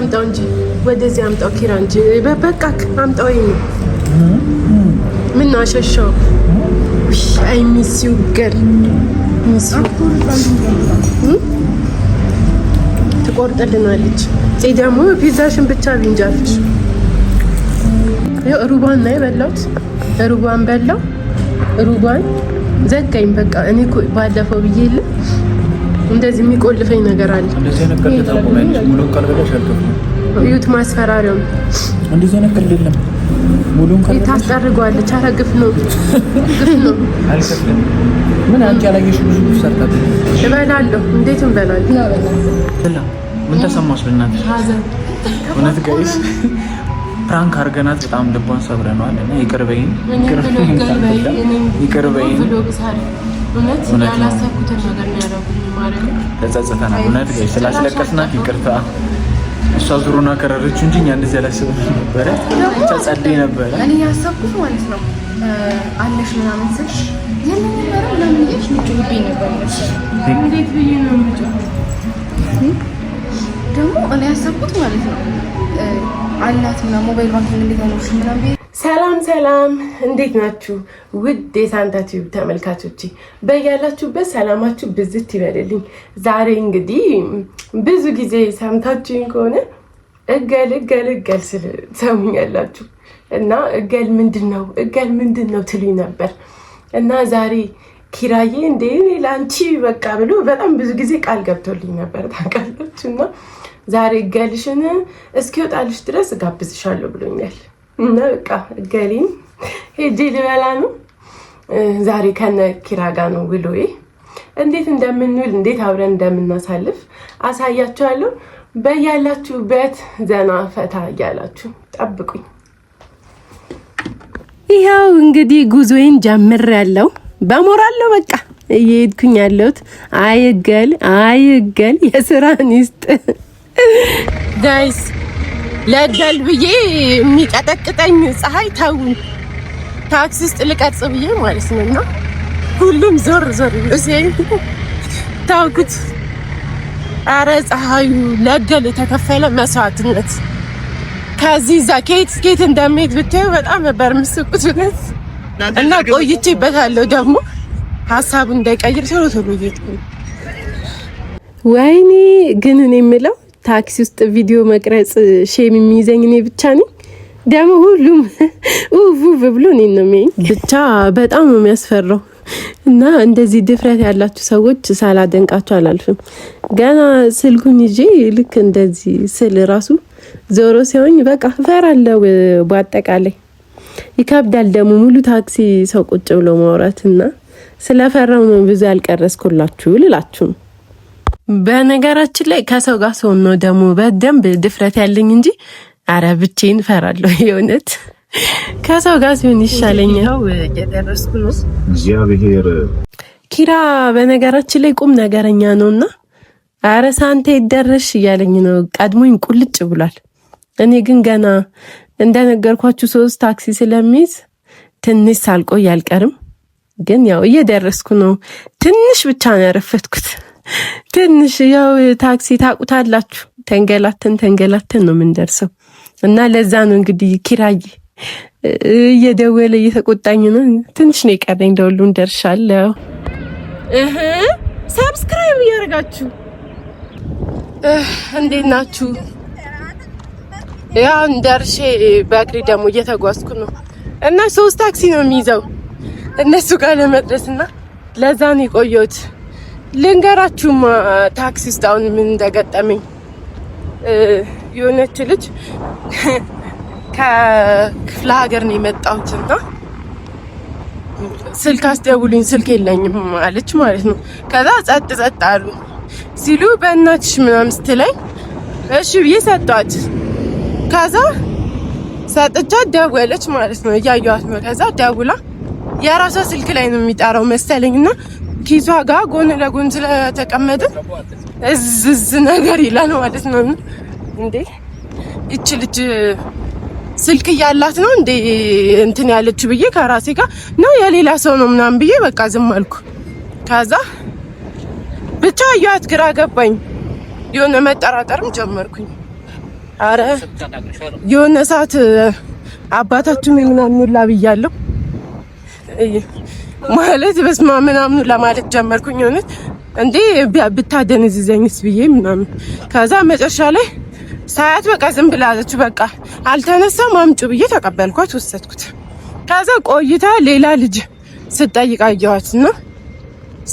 አምጣው እንጂ ወደዚህ አምጣው ኪራ እንጂ በቃ አምጣው። ምን አሸሻው? አይ ሚስ ዩ ገር ሚስ ትቆርጥልናለች። ደግሞ ፒዛሽን ብቻ ቢንጃለች። ሩባን ነው የበላሁት። ሩባን በላው። ሩባን ዘጋኝ። በቃ እኔ እኮ ባለፈው ብዬ የለ እንደዚህ የሚቆልፈኝ ነገር አለ። እዩት፣ ማስፈራሪያው እንደዚህ ነገር የለም። ሙሉን ካለ ታስጠርገዋለች። ኧረ ግፍ ነው፣ ግፍ ነው። አልከፍልም። ምን አንቺ ያላየሽ ብዙ ሰርታት እበላለሁ። እንዴት እንበላለሁ? ምን ተሰማሽ? በእናትሽ እውነት ጋይስ ፕራንክ አድርገናት በጣም ልቧን ሰብረናል እና ይቅር በይኝ፣ ይቅር በይኝ። እውነት ያላሰብኩትን ነገር ነው ያደረኩኝ ማለት ነው። ተጸጽተናል። እውነት ጋይስ ስላስለቀስናት ይቅርታ። እሷ ዙሩና ከረረች እንጂ እኛ እንደዚህ ያላሰብን ነበረ። ተጸልይ ነበረ። እኔ ያሰብኩት ማለት ነው አለሽ ምናምን ስልሽ የምንበረው ለምን ይሽ ልጅብኝ ነበር መሰለኝ። እንዴት ብዬ ነው የምጮህ? ደግሞ እኔ ያሰብኩት ማለት ነው አላት እና ሞባይል ባንኪንግ እንዴት ነው ምናምን። ሰላም ሰላም፣ እንዴት ናችሁ ውድ የሳንታ ቲዩብ ተመልካቾቼ? በያላችሁበት ሰላማችሁ ብዝት ይበልልኝ። ዛሬ እንግዲህ ብዙ ጊዜ ሰምታችሁኝ ከሆነ እገል ሰሙኛላችሁ እና እገል ምንድነው ትሉኝ ነበር እና ዛሬ ኪራዬ እንደ እኔ ላንቺ በቃ ብሎ በጣም ብዙ ጊዜ ቃል ገብቶልኝ ነበር ታውቃላችሁ። እና ዛሬ እገልሽን እስኪወጣልሽ ድረስ ጋብዝሻለሁ ብሎኛል እና በቃ እገሊን ሄጄ ልበላ ነው። ዛሬ ከነ ኪራ ጋር ነው ውሎዬ። እንዴት እንደምንውል እንዴት አብረን እንደምናሳልፍ አሳያችኋለሁ። በያላችሁበት ዘና ፈታ እያላችሁ ጠብቁኝ። ይኸው እንግዲህ ጉዞዬን ጀምሬያለሁ። በሞራል ነው በቃ እየሄድኩኝ ያለሁት። አይገል የስራን ይስጥ ጋይስ። ለገል ብዬ የሚቀጠቅጠኝ ፀሐይ ተው ታክሲ ውስጥ ልቀርጽ ብዬ ማለት ነው እና ሁሉም ዞር ሲል ታውኩት። አረ ፀሐዩ ለገል የተከፈለ መስዋዕትነት። ከዚህ እዛ ከየት እንደምሄድ ብታዩ በጣም ነበር የምስቁት እውነት። እና ቆይቼበታለሁ ደግሞ ሀሳቡ እንዳይቀይር ቶሎ እየሄድኩ። ወይኔ ግን እኔ የምለው ታክሲ ውስጥ ቪዲዮ መቅረጽ ሼም የሚይዘኝ እኔ ብቻ ነኝ? ደግሞ ሁሉም ውብ ብሎ እኔን ነው የሚያኝ። ብቻ በጣም ነው የሚያስፈራው። እና እንደዚህ ድፍረት ያላችሁ ሰዎች ሳላደንቃችሁ አላልፍም። ገና ስልኩን ይዤ ልክ እንደዚህ ስል ራሱ ዞሮ ሲሆን በቃ እፈራለሁ። በአጠቃላይ ይከብዳል ደግሞ ሙሉ ታክሲ ሰው ቁጭ ብሎ ማውራትና ስለፈራው ነው ብዙ ያልቀረስኩላችሁ ልላችሁ። በነገራችን ላይ ከሰው ጋር ሰው ነው ደግሞ በደንብ ድፍረት ያለኝ እንጂ አረ ብቻዬን እፈራለሁ። የእውነት ከሰው ጋር ሲሆን ይሻለኛል። እየደረስኩ ነው። እግዚአብሔር ኪራ በነገራችን ላይ ቁም ነገረኛ ነውና አረ ሳንቴ ይደረሽ እያለኝ ነው። ቀድሞኝ ቁልጭ ብሏል። እኔ ግን ገና እንደነገርኳችሁ 3 ታክሲ ስለሚይዝ ትንሽ ሳልቆይ አልቀርም። ግን ያው እየደረስኩ ነው። ትንሽ ብቻ ነው ያረፈትኩት። ትንሽ ያው ታክሲ ታቁታላችሁ። ተንገላተን ነው የምንደርሰው እና ለዛ ነው እንግዲህ ኪራይ እየደወለ እየተቆጣኝ ነው። ትንሽ ነው የቀረኝ፣ ደውሉን ደርሻለሁ። ሰብስክራይብ እያደረጋችሁ እንዴት ናችሁ? ያው እንደርሼ በእግሬ ደግሞ እየተጓዝኩ ነው እና 3 ታክሲ ነው የሚይዘው እነሱ ጋር ለመድረስና ለዛ ነው የቆየሁት። ልንገራችሁማ ታክሲ ውስጥ አሁን ምን እንደገጠመኝ። የሆነች ልጅ ከክፍለ ሀገር ነው የመጣሁትና ስልክ አስደውሉኝ ስልክ የለኝም አለች ማለት ነው። ከዛ ጸጥ አሉ ሲሉ በእናትሽ ምናምን ስትለኝ እሺ ብዬ ሰጧት። ከዛ ሰጥቻት ደወለች ማለት ነው። እያየኋት ነው። ከዛ ደውላ የራሷ ስልክ ላይ ነው የሚጠራው መሰለኝና ኪሷ ጋር ጎን ለጎን ስለተቀመጠ እዝዝ ነገር ይላል ማለት ነው። እንዴ እቺ ልጅ ስልክ ያላት ነው እንዴ እንትን ያለችው ብዬ ከራሴ ጋር ነው የሌላ ሰው ነው ምናምን ብዬ በቃ ዝም አልኩ። ከዛ ብቻ ያያት ግራ ገባኝ። የሆነ መጠራጠርም ጀመርኩኝ። አረ የሆነ ሰዓት አባታችሁ ምናምን ሁላ ብያለሁ ማለት በስማ ምናምን ለማለት ጀመርኩኝ። እውነት እንዴ ብታደነዝዘኝስ ብዬ ምናምን ከዛ መጨረሻ ላይ ሳያት በቃ ዝም ብላ አለች። በቃ አልተነሳም አምጩ ብዬ ተቀበልኳት፣ ወሰድኩት። ከዛ ቆይታ ሌላ ልጅ ስጠይቅ አየኋትና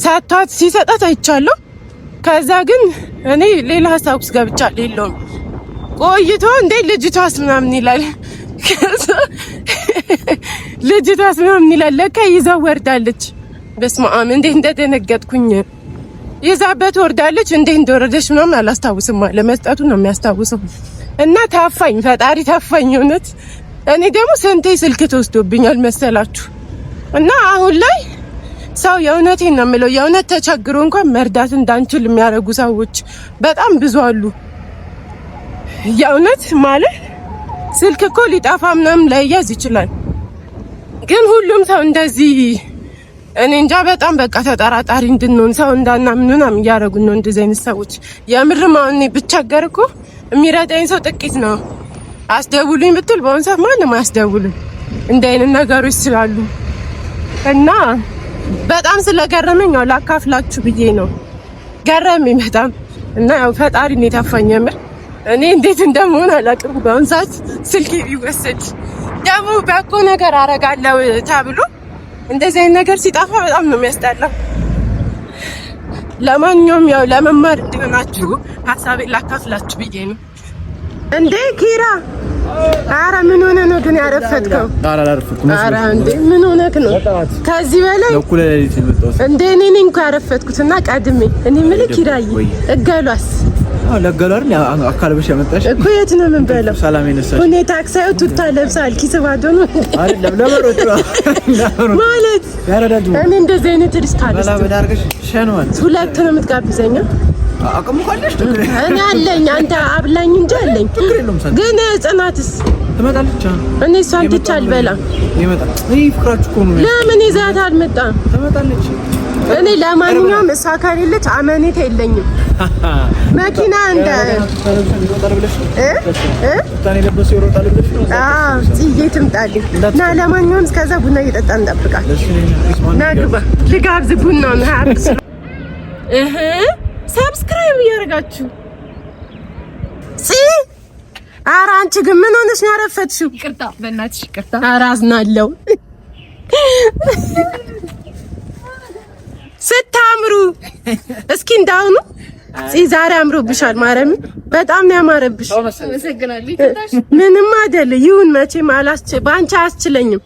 ሰጥቷት ሲሰጣት አይቻለሁ። ከዛ ግን እኔ ሌላ ሀሳብ ውስጥ ገብቻለሁ። የለውም ቆይቶ እንዴ ልጅቷስ ምናምን ይላል። ከዛ ልጅቷስ ምናምን ይላል። ለካ ይዛው ወርዳለች። በስመ አብ እንዴ እንደደነገጥኩኝ። ይዛበት ወርዳለች። እንዴ እንደወረደች ምናምን አላስታውስም። ለመስጠቱ ነው የሚያስታውሰው። እና ታፋኝ፣ ፈጣሪ ታፋኝ እውነት። እኔ ደግሞ ስንቴ ስልክ ተወስዶብኛል መሰላችሁ። እና አሁን ላይ ሰው የእውነቴን ነው የምለው፣ የእውነት ተቸግሮ እንኳን መርዳት እንዳንችል የሚያደርጉ ሰዎች በጣም ብዙ አሉ። የእውነት ማለት ስልክ እኮ ሊጠፋ ምናምን ላይያዝ ይችላል፣ ግን ሁሉም ሰው እንደዚህ እኔ እንጃ በጣም በቃ ተጠራጣሪ እንድንሆን ሰው እንዳናምን ምናምን እያደረጉን ነው እንደዚህ አይነት ሰዎች። የምርም አሁን እኔ ብቸገር እኮ የሚረዳኝ ሰው ጥቂት ነው። አስደውሉኝ ብትል በአሁኑ ሰዓት ማንም አያስደውልም እንደ አይነት ነገሮች ስላሉ እና በጣም ስለገረመኝ ያው ላካፍላችሁ ብዬ ነው። ገረመኝ በጣም እና ያው ፈጣሪ ነው የታፋኝ። የምር እኔ እንዴት እንደምሆን አላውቅም። በአሁኑ ሰዓት ስልኬ ቢወሰድ ደግሞ በጎ ነገር አደርጋለሁ ተብሎ እንደዚህ አይነት ነገር ሲጠፋ በጣም ነው የሚያስጠላው። ለማንኛውም ያው ለመማር እንዲሆናችሁ ሀሳቤን ላካፍላችሁ ብዬ ነው። እንዴ ኪራ፣ ኧረ ምን ሆነ ነው ግን ያረፈድከው? ኧረ እንዴ ምን ሆነክ ነው? ከዚህ በላይ እንዴ እኔ ነኝ እኮ ያረፈድኩትና ቀድሜ። እኔ የምልህ ኪራዬ እገሏስ ለገሉ አይደል አካልብሽ ያመጣሽ እኮ የት ነው የምንበላው? ሰላም ይነሳሽ ሁኔታ ታክሳዩ ቱታ ለብሳል ኪስ ባዶ ነው አይደል? ለበሮቹ ማለት ያረዳዱ። እኔ እንደዚህ አይነት ሪስክ አለ በላ በዳርገሽ ሸንዋል። ሁለት ነው የምትጋብዘኛ? አቅሙ ካለሽ እኔ አለኝ፣ አንተ አብላኝ እንጂ አለኝ። ግን ጽናትስ ትመጣለች? እኔ እሷን ትቼ አልበላም። ይመጣል። ይሄ ፍቅራችሁ እኮ ነው። ለምን ይዛት አልመጣም? ትመጣለች። እኔ ለማንኛውም እሷ ከሌለች አመኔታ የለኝም። መኪና እንደ ጽዬ ትምጣልኝ እና ለማንኛውም እስከዛ ቡና እየጠጣ እንጠብቃለን። ና ግባ፣ ልጋብዝ ቡና ነው ሀብስ ሰብስክራይብ እያደረጋችሁ ኧረ አንቺ ግን ምን ሆነሽ ነው ያረፈድሽው? ይቅርታ በእናትሽ ይቅርታ። ኧረ አዝናለሁ። ስታምሩ እስኪ እንዳሁኑ ዛሬ አምሮብሻል። ማረም በጣም ነው ያማረብሽ። አመሰግናለሁ። ምንም አይደል ይሁን። መቼም በአንቺ አያስችለኝም።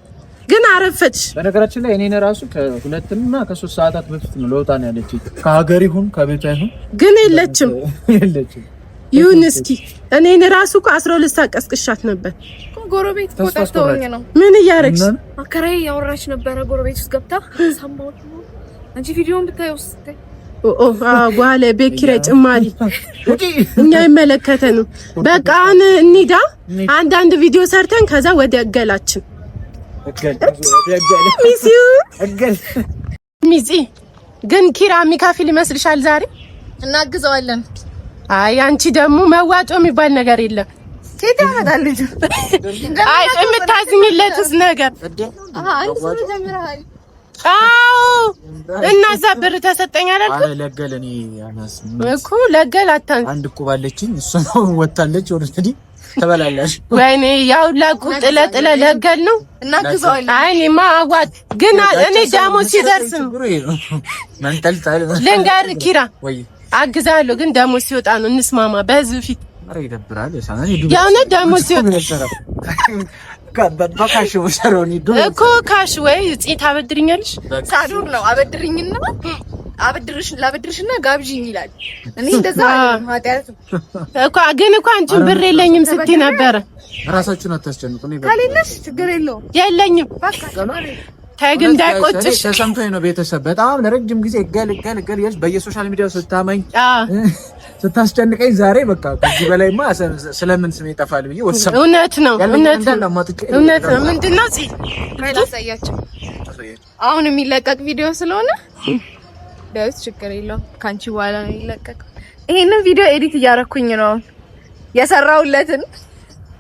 ግን አረፈድሽ። በነገራችን ላይ እኔን ራሱ ከ2 እና ከ3 ሰዓታት በፊት ነው ለውጣ ነው ያለችኝ። ከሀገር ይሁን ከቤቷ ይሁን ግን የለችም። ይሁን እስኪ እኔን ራሱ እኮ 12 ሰዓት ቀስቅሻት ነበር። ጎረቤት ቆጣጣውኝ ነው። ምን እያደረግሽ? አከራይ ያወራች ነበረ ጎረቤት ውስጥ ገብታ ሰማው። አንቺ ቪዲዮን ብታዩስ? በኋላ ቤት ኪራይ ጭማሪ እኛ አይመለከተንም። በቃ አሁን እንሂዳ አንዳንድ ቪዲዮ ሰርተን ከዛ ወደ እገላችን ሚዚ ግን ኪራ የሚካፍል ይመስልሻል? ዛሬ እናግዘዋለን። አይ አንቺ ደግሞ መዋጮ የሚባል ነገር የለም። ኬት ያመጣልሽ? አይ የምታዝኝለትስ ነገር አንድ ሰው ጀምረሃል። አዎ እና እዛ ብር ተሰጠኝ አላልኩ? አይ ለገለኔ ያናስ እኮ ለገል አታን አንድ እኮ ባለችኝ እሷ ነው ወጣለች። ኦልሬዲ ተበላላሽ። ወይኔ ያው ላቁጥለ ለገል ነው እናግዘዋለን። አይ እኔማ አዋጥ ግን እኔ ደሞዝ ሲደርስ መንጠልጠል ልንገር ኪራ ወይ አግዛለሁ። ግን ደሞዝ ሲወጣ ነው እንስማማ በህዝብ ፊት። አረ ይደብራል። ያውነ ደሞዝ ሲወጣ በካሽ ወሰሮኒ እኮ ካሽ ወይ ጽ ታበድሪኛለሽ? ሳዱር ነው አበድሪኝና ላበድርሽና ጋብዥኝ ይላል። እኔ እንደዛ ማጥያት እኮ ግን እኮ አንቺ ብር የለኝም ስትይ ነበር። ራሳችሁን አታስጨንቁ። ነው ካሌለሽ ችግር የለውም። የለኝም ታይ ግን እንዳይቆጭሽ ተሰምቶኝ ነው። ቤተሰብ በጣም ለረጅም ጊዜ ገል ይልሽ በየሶሻል ሚዲያው ስታማኝ ስታስጨንቀኝ ዛሬ በቃ ከዚህ በላይማ ስለምን ስሜ ይጠፋል ብዬ ወሰንኩ። እውነት ነው። ምንድነው ላሳያቸው አሁን የሚለቀቅ ቪዲዮ ስለሆነ ዳዊት ችግር የለውም። ካንቺ በኋላ ነው የሚለቀቀው። ይሄንን ቪዲዮ ኤዲት እያደረኩኝ ነው።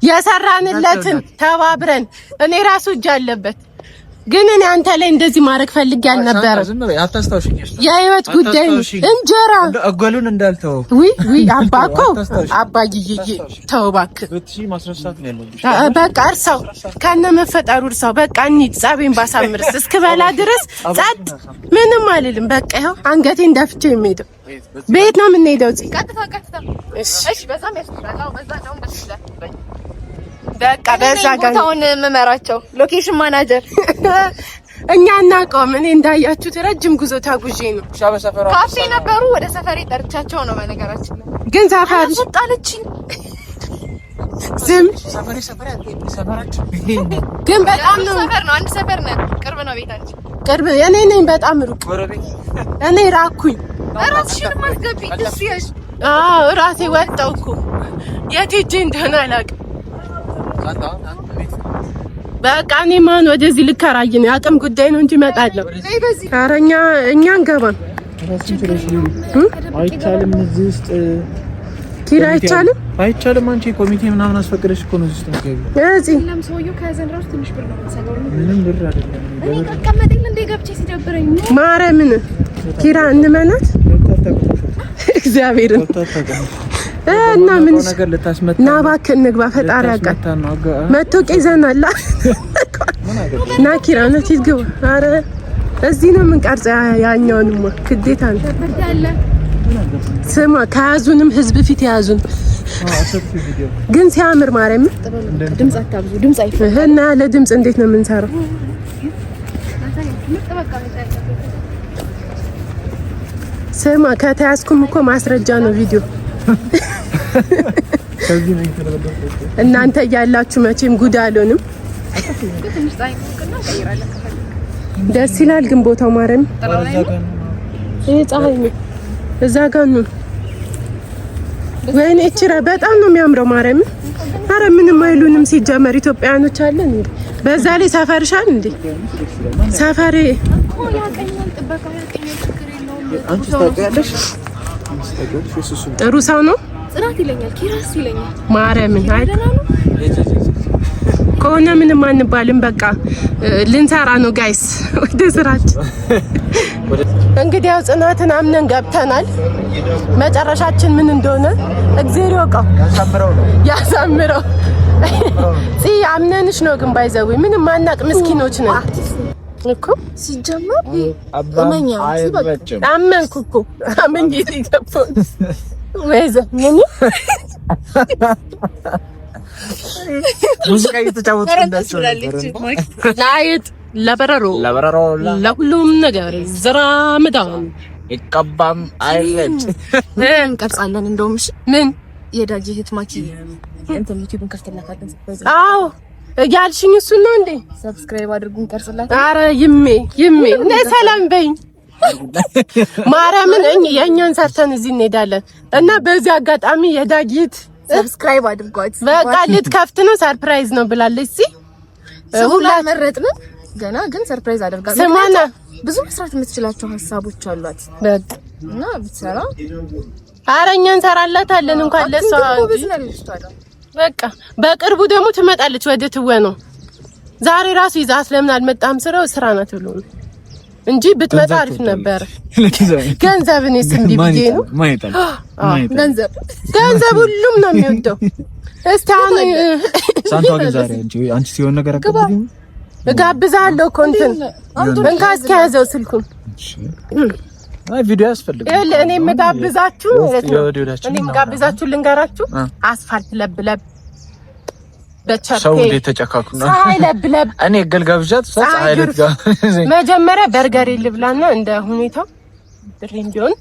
የሰራንለትን ተባብረን እኔ ራሱ እጅ አለበት ግን እኔ አንተ ላይ እንደዚህ ማድረግ ፈልጌ አልነበረም። የህይወት ጉዳይ እንጀራ አጓሉን እንዳልተው አባኮ አባዬ ተው እባክህ በቃ እርሳው ከነ መፈጠሩ እርሳው በቃ እንሂድ ጸቤን ባሳምርስ እስክበላ ድረስ ጸጥ ምንም አልልም በቃ ይኸው አንገቴን ደፍቼ የምሄደው ቤት ነው የምንሄደው ቀጥታ እሺ በዛም ያስፈልጋው በዛ ነው በስለ በቃ በዛ ጋር ቦታውን መመራቸው ሎኬሽን ማናጀር እኛ እናውቀውም። እኔ እንዳያችሁት ረጅም ጉዞ ታጉዤ ነው። ካፌ ነበሩ ወደ ሰፈሬ ጠርቻቸው ነው በነገራችን ግን ሰፈር ወጣለችኝ ዝም ሰፈራችን ግን በጣም ነው ሰፈር ነው አንድ ሰፈር ነው ቅርብ ነው ቤታችን ቅርብ እኔ ነኝ በጣም ሩቅ እኔ ራኩኝ ራስሽን ማስገቢ እስኪ ራሴ ወጣሁ እኮ የት ሂጅ እንደሆነ አላውቅም። በቃ እኔ ማን ወደዚህ ልከራይ ነው አቅም ጉዳይ ነው እንጂ እመጣለሁ። ኧረ እኛ እንገባም አይቻልም እዚህ ውስጥ ኪራይ አይቻልም አንቺ ኮሚቴ ምናምን አስፈቅደሽ እኮ ነው እዚህ ተገቢ እዚህ ለምን ሰውዬው ከያዘን ራሱ ትንሽ ብር ነው የምንሰራው ምንም ብር አይደለም እኔ ተቀመጠኝ እንደ ገብቼ ሲደብረኝ ማርያምን ኪራ እንመናት እግዚአብሔርን እና ምን ነገር ልታስመታ ና እባክህ እንግባ ፈጣሪ ያውቃል መቶቄ ይዘናል ና ኪራ ነች ይግባ ኧረ እዚህ ነው የምንቀርጸው ያኛውንም ግዴታ ነው ስማ ከያዙንም ህዝብ ፊት ያዙን ግን ሲያምር ማርያም ድምጽ አታብዙ ድምጽ አይፈራ እና ለድምጽ እንዴት ነው የምንሰራው ስማ ከተያዝኩም እኮ ማስረጃ ነው ቪዲዮ እናንተ ያላችሁ መቼም ጉድ አልሆንም ደስ ይላል ግን ቦታው ማርያም ይሄ ፀሐይ ነው እዛ ጋር ነው ወይኔ እችራ በጣም ነው የሚያምረው ማርያም ኧረ ምንም አይሉንም ሲጀመር ኢትዮጵያኖች አለን እንዴ በዛ ላይ ሰፈርሻል እንዴ ሰፈሬ አንቺ ታውቂያለሽ ጥሩ ሰው ነው ጽናት ይለኛል ኪራስ ይለኛል ማርያምን ከሆነ ምንም አንባልም በቃ ልንሰራ ነው ጋይስ ወደ ስራችን እንግዲህ ያው ጽናትን አምነን ገብተናል መጨረሻችን ምን እንደሆነ እግዚአብሔር ያውቃው ያሳምረው አምነንሽ ነው ግን ባይዘው ምንም ማናቅ ምስኪኖች ነን እኮ ሲጀመር አመኛ አመንኩ እኮ አመኝ ይተፈው ወይዘ ምን ሙዚቃ እየተጫወቱ እንዳቸው ላይት ለበረሮ ለሁሉም ነገር ዝራ መዳን ይቀባም አይለጭ እንቀርጻለን እንደውም ምን የዳጊ ህትማኪ እንትን ዩቲዩብን ከፍተላታለን አዎ ያልሽኝ እሱ ነው እንዴ ሰብስክራይብ አድርጉ እንቀርጽላታለን አረ ይሜ ሰላም በይኝ ማርያምን የኛን ሰርተን እዚህ እንሄዳለን እና በዚህ አጋጣሚ የዳጊት ሰብስክራይብ አድርጓት በቃ ልትከፍት ነው ሰርፕራይዝ ነው ብላለች ሁላ መረጥን ገና ግን ሰርፕራይዝ አድርጋለች ስማና ብዙ መስራት የምትችላቸው ሀሳቦች አሏት በቃ እና ብትሰራ አረኛ እንሰራላታለን እንኳን ለሷ በቃ በቅርቡ ደግሞ ትመጣለች ወደ ትወነው ዛሬ ራሱ ይዛት ለምን አልመጣም ስራ ናት ብሎ ነው እንጂ ብትመጣ አሪፍ ነበር ገንዘብ እኔ ስንት ቢዬ ነው ገንዘብ ሁሉም ነው የሚወደው እስቲ አሁን ሳንቷ ገዛሪ አንቺ ሲሆን ነገር አቀብኝ እጋብዛለሁ ኮንተን እንካ እስኪ ያዘው ስልኩን አይ ቪዲዮ ያስፈልጋል እኔ የምጋብዛችሁ ልንገራችሁ አስፋልት ለብለብ ሰው እንዴት ተጨካኩና ፀሐይ ለብለብ እኔ ገልጋብዣት ፀሐይ ለብጋ መጀመሪያ በርገር ልብላና እንደ ሁኔታው ድሬም ቢሆን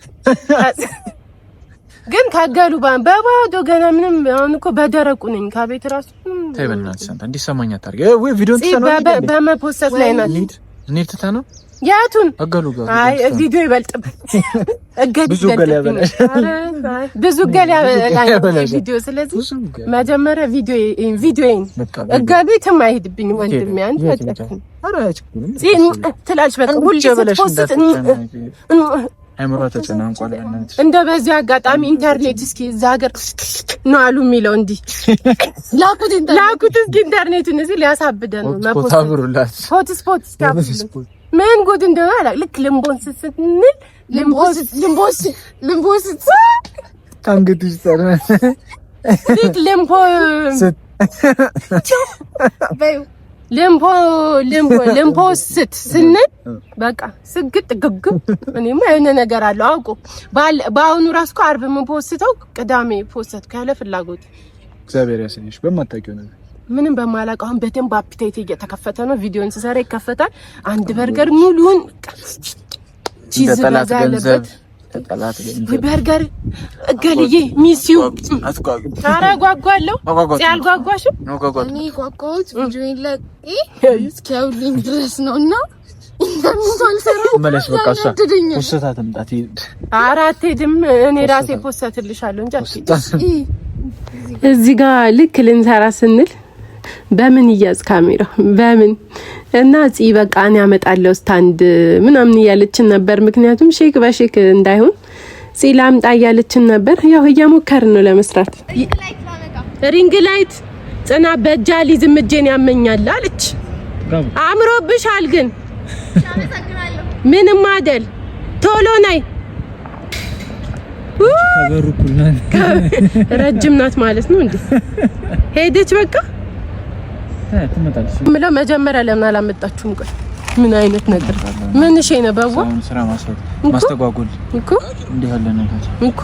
ግን ካገሉ በባዶ ገና ምንም አሁን እኮ በደረቁ ነኝ ከቤት ራሱ ተይበናት ሰንታ እንዲሰማኝ አታርገ ወይ ቪዲዮን ተሰናው በመፖስት ላይ ናት እኔ ተታና ያቱን አገሉ ጋር አይ ቪዲዮ ይበልጥብ ብዙ ገለ ያበላል ቪዲዮ ስለዚህ መጀመሪያ ቪዲዮን እጋቤትም አይሄድብኝ ወንድሜ አንተ አራጭኩኝ ትላልሽ በቃ ሁሉ ፖስት አይምሮ ተጨናንቋል። እንደ በዚህ አጋጣሚ ኢንተርኔት እስኪ እዛ ሀገር ነው አሉ የሚለው እንዲህ ላኩት እስኪ ኢንተርኔቱን እዚህ ሊያሳብደን ነው። ሆትስፖት ምን ጉድ እንደሆነ ልክ ልምቦን ስትንል ልምቦስ አንገትሽ ተረ ልክ ልምፖስት ስንል በቃ ስግጥ ግግም እኔማ የሆነ ነገር አለው አውቆ በአሁኑ ራስ እኮ ዓርብ ምን ፖስተው ቅዳሜ ፖስተት ካለ ፍላጎት እግዚአብሔር ያሰኝሽ በማታውቂው ነገር ምንም በማላውቀው አሁን በደንብ አፒታይት እየተከፈተ ነው። ቪዲዮን ስሰራ ይከፈታል። አንድ በርገር ሙሉን ቺዝ በዛ ያለበት በርገር እገልዬ ሚስዩ ታረጓጓለሁ ሲያልጓጓሽም እኔ ጓጓሁት ቪዲዮን ላይ እስኪያውልኝ ድረስ ነውና መለስ በቃ እሷ ፖስታ ተምጣት አራት ሄድም እኔ ራሴ ፖስተትልሻለሁ እንጂ እዚህ ጋር ልክ ልንሰራ ስንል በምን ይያዝ ካሜራው በምን እና እዚህ በቃ እኔ አመጣለሁ ስታንድ ምናምን እያለችን ነበር። ምክንያቱም ሼክ በሼክ እንዳይሆን እዚህ ላምጣ እያለችን ነበር። ያው እየሞከርን ነው ለመስራት። ሪንግ ላይት ጽና በጃሊ ዝምጄን ያመኛል አለች። አምሮብሻል ግን ምንም አይደል። ቶሎ ነይ ረጅም ናት ማለት ነው እንዴ? ሄደች በቃ ትመጣለች። ምላ መጀመሪያ ለምን አላመጣችሁም? ቆይ ምን አይነት ነገር ምን እሺ ነው ባዋ ስራ ማስተጓጎል እኮ እንዴ ያለ ነገር እኮ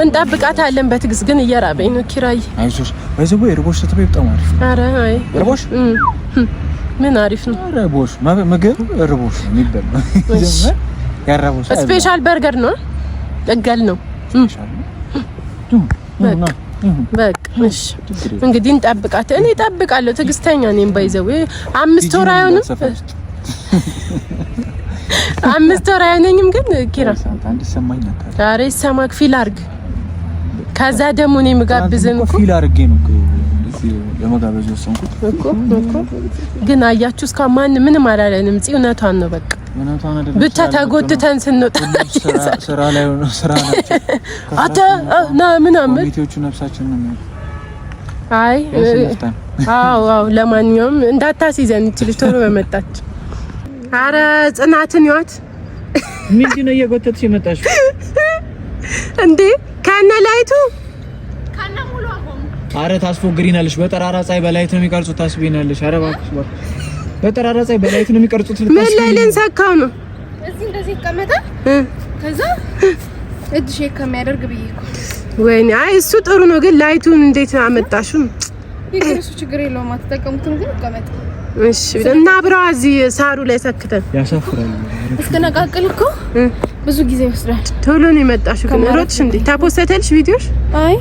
እንጠብቃታለን በትግስት ግን እየራበኝ ነው። ኪራይ አይዞሽ ወይዘቦ እርቦሽ ስትበይ በጣም አሪፍ። ኧረ አይ እርቦሽ ምን አሪፍ ነው። እርቦሽ ምግብ እርቦሽ የሚበላ ጀመር ያራቦሽ ስፔሻል በርገር ነው እገል ነው በቃ እሺ እንግዲህ እንጠብቃት። እኔ እጠብቃለሁ ትግስተኛ ነኝ። ባይዘው 5 ወር አይሆንም 5 ወር አይሆንም ግን ኪራ አንድ ሰማኝ ነበር። ዛሬ ሰማክ ፊል አርግ። ከዛ ደግሞ እኔ መጋብዘን እኮ ፊል አርጌ ነው ለመጋበዝ ወሰንኩት እኮ ግን አያችሁ እስካሁን ምንም አላለንም። ጽውነቷን ነው በቃ ብቻ ተጎትተን ስንወጣ ስራ ላይ ነው ስራ ናቸው አታ ና ምናምን ኮሚቴዎቹ ነፍሳችን ነው። አይ አዎ ለማንኛውም እንዳታሲዘን ይችላል ቶሎ በመጣች። አረ ጽናትን ይዋት ምንድነው እየጎተትሽ የመጣሽ እንዴ? ከነ ላይቱ ከነ ሙሉ አቆም አረ ታስፎግሪናለሽ። በጠራራ ፀሐይ በላይት ነው የሚቀርጹት ታስቢናለሽ። አረ እባክሽ በጠራራ ፀሐይ በላይት ነው የሚቀርጹት። ምን ላይ ልንሰካው ነው? እዚህ እንደዚህ ይቀመጣል። ከዛ እጅ ሼክ ከሚያደርግ ብዬ እኮ ወይኔ አይ እሱ ጥሩ ነው ግን ላይቱን እንዴት አመጣሽው? ይሄስ ችግር የለውም አትጠቀሙትም ግን ይቀመጥ። እሺ እና አብረው እዚህ ሳሩ ላይ ሰክተን ያሳፍራል። እስከነቃቅል እኮ ብዙ ጊዜ ይወስዳል። ቶሎ ነው የመጣሽው ግን ሮጥሽ እንዴ? ታፖስተልሽ ቪዲዮሽ? አይ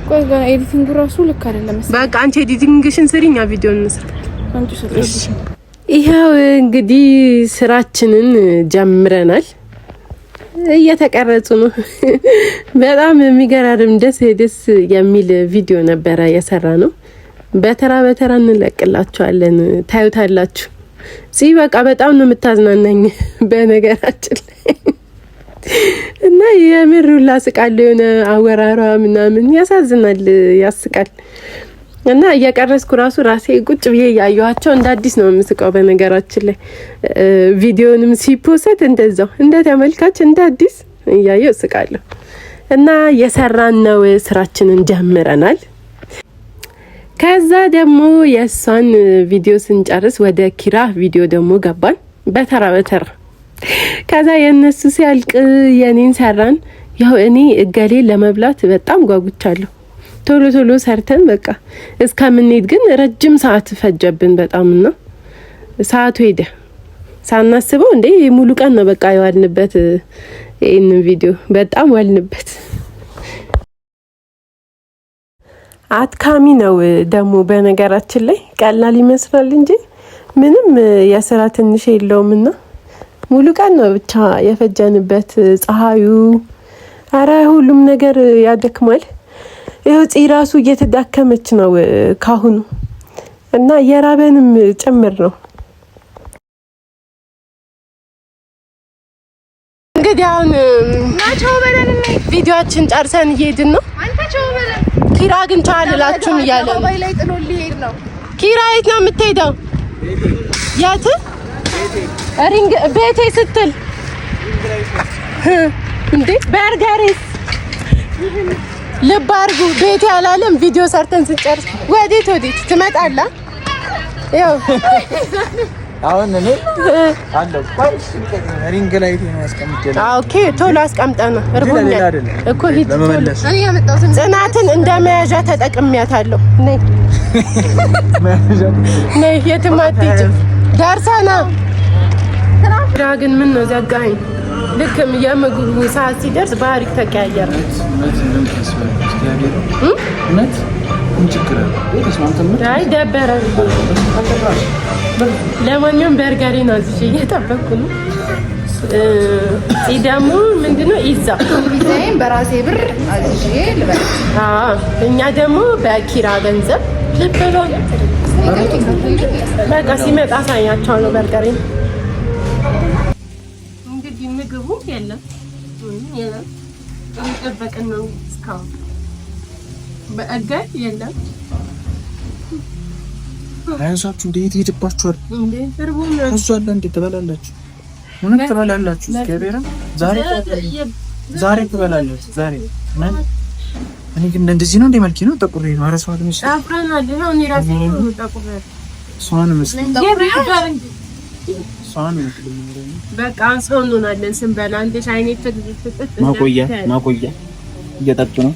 ቆይ ገና ኤዲቲንግ ራሱ ልክ አይደለም። በቃ አንቺ ኤዲቲንግሽን ስሪኛ ቪዲዮን እንስራ። ይሄው እንግዲህ ስራችንን ጀምረናል። እየተቀረጹ ነው። በጣም የሚገራርም ደስ የሚል ቪዲዮ ነበረ የሰራ ነው። በተራ በተራ እንለቅላችኋለን ታዩታላችሁ። እዚህ በቃ በጣም ነው የምታዝናናኝ በነገራችን ላይ እና የምሩላ ስቃል የሆነ አወራሯ ምናምን ያሳዝናል፣ ያስቃል። እና እየቀረስኩ ራሴ ቁጭ ብዬ ያያዩዋቸው እንደ አዲስ ነው የምስቀው። በነገራችን ላይ ቪዲዮንም ሲፖስት እንደዛው እንደ ተመልካች እንደ አዲስ እያየሁ እስቃለሁ። እና የሰራን ነው ስራችንን ጀምረናል። ከዛ ደግሞ የሷን ቪዲዮ ስንጨርስ ወደ ኪራ ቪዲዮ ደግሞ ገባን በተራ በተራ። ከዛ የነሱ ሲያልቅ የኔን ሰራን። ያው እኔ እገሌ ለመብላት በጣም ጓጉቻለሁ። ቶሎ ቶሎ ሰርተን በቃ እስከምንሄድ ግን ረጅም ሰዓት ፈጀብን በጣምና ሰዓቱ ሄደ ሳናስበው። እንዴ ሙሉ ቀን ነው በቃ የዋልንበት። ይሄን ቪዲዮ በጣም ዋልንበት። አትካሚ ነው ደግሞ በነገራችን ላይ ቀላል ይመስላል እንጂ ምንም የስራ ትንሽ የለውምና ሙሉ ቀን ነው ብቻ የፈጀንበት። ፀሐዩ አረ ሁሉም ነገር ያደክማል። ይኸው ራሱ እየተዳከመች ነው ካሁኑ እና የራበንም ጭምር ነው። እንግዲህ አሁን ናቸው በለን ቪዲዮአችን ጨርሰን እየሄድን ነው። አንተ ቻው በለን። ኪራ ግን ቻው አልላችሁም እያለ ነው። ባይ ላይ ጥሎልኝ ሄድ ነው። ኪራ የት ነው የምትሄደው? የት ሪንግ ቤቴ ስትል እንዴ በርገሬስ ልብ አድርጉ። ቤቴ አላለም። ቪዲዮ ሰርተን ስንጨርስ ወዴት ትመጣለህ? ያው አሁን እኔ አለው ሪንግ ላይ ነው አስቀምጬ። ኦኬ ቶሎ አስቀምጠና እርቦኛል እኮ ሂድ። ለመመለስ እኔ ያመጣሁት ጽናትን እንደ መያዣ ተጠቅሜያታለሁ። ነይ ነይ፣ የትም አትሄጂም። ደርሰና ግን ምን ነው ዘጋኝ። ልክም የምግቡ ሰዓት ሲደርስ ባህሪክ ተቀያየረ። አይ ደበረ። ለማንኛውም በርገሬን አዝዤ እየጠበኩ ነው። ደግሞ ምንድነው ኢዛይን በራሴ ብር አዝዤ ልበል። እኛ ደግሞ በኪራ ገንዘብ ልበላል። በቃ ሲመጣ አሳያቸዋለሁ በርገሬን። እንግዲህ ምግቡ የለም እየጠበቅን ነው እስካሁን። በእገር የለም። አይዟችሁ እንዴት ይሄድባችኋል? እሱ አለ እንዴት ትበላላችሁ? ምን ትበላላችሁ? እግዚአብሔርን ዛሬ ትበላላችሁ። ዛሬ እኔ ግን እንደዚህ ነው እንደ መልኬ ነው ጠቁሬ ነው አረሳው ነው አፍራናል ነው እኔ ራሴ ነው ጠቁሬ ሷን መስለኝ በቃ ሰው እንሆናለን ስንበላ። እንደ አይነት ፍጥጥ ማቆያ እየጠጡ ነው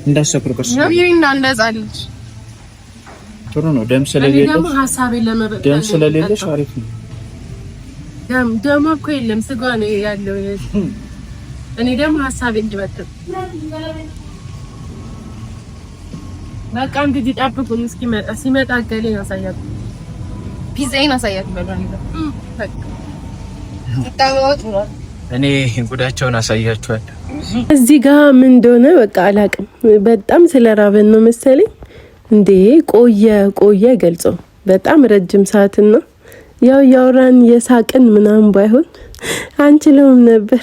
እንዳሰክሩ ከርስ ነው ይሪና እንደዛለች ጥሩ ነው። ደም ስለሌለሽ አሪፍ ነው። ደም እኮ የለም ስጋ ነው ያለው። እኔ ደግሞ ሀሳቤ እንድበትም በቃ እንግዲህ ጠብቁን እስኪመጣ። ሲመጣ ገሌን አሳያለሁ፣ ፒዛዬን አሳያለሁ። በቃ እኔ ጉዳቸውን አሳያችኋለሁ። እዚህ ጋር ምን እንደሆነ በቃ አላውቅም። በጣም ስለራበን ነው መሰለኝ እንዴ ቆየ ገልጸው በጣም ረጅም ሰዓትና ያው ያወራን የሳቅን ምናምን ባይሆን አንችልም ነበር።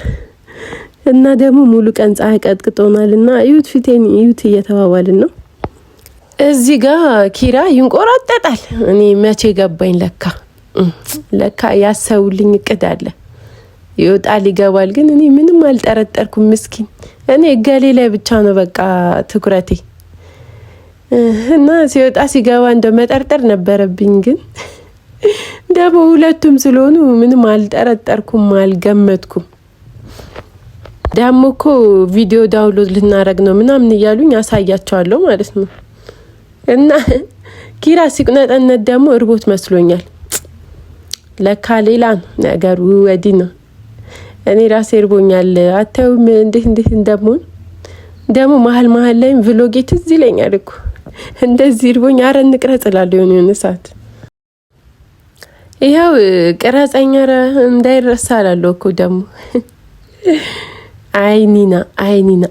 እና ደግሞ ሙሉ ቀን ፀሐይ ቀጥቅጦናልና እዩት፣ ፊቴን እዩት እየተባባልን ነው። እዚህ ጋር ኪራ ይንቆራጠጣል። እኔ መቼ ገባኝ ለካ ያሰውልኝ እቅድ አለ። ይወጣል ይገባል፣ ግን እኔ ምንም አልጠረጠርኩም። ምስኪን እኔ ገሌ ላይ ብቻ ነው በቃ ትኩረቴ። እና ሲወጣ ሲገባ እንደመጠርጠር ነበረብኝ፣ ግን ደግሞ ሁለቱም ስለሆኑ ምንም አልጠረጠርኩም፣ አልገመትኩም። ደግሞ እኮ ቪዲዮ ዳውንሎድ ልናረግ ነው ምናምን እያሉኝ አሳያቸዋለሁ ማለት ነው። እና ኪራ ሲቁነጠነት ደግሞ እርቦት መስሎኛል። ለካ ሌላ ነው ነገሩ፣ ወዲህ ነው። እኔ ራሴ እርቦኛል። አታዩም እንዴት እንደምሆን። ደግሞ መሀል ላይ ቭሎጌ ትዝ ይለኛል እኮ እንደዚህ እርቦኝ። አረ እንቅረጽ እላለሁ የሆነ ሰዓት። ይኸው ቅረጸኛ እንዳይረሳ እላለሁ እኮ ደግሞ አይኒና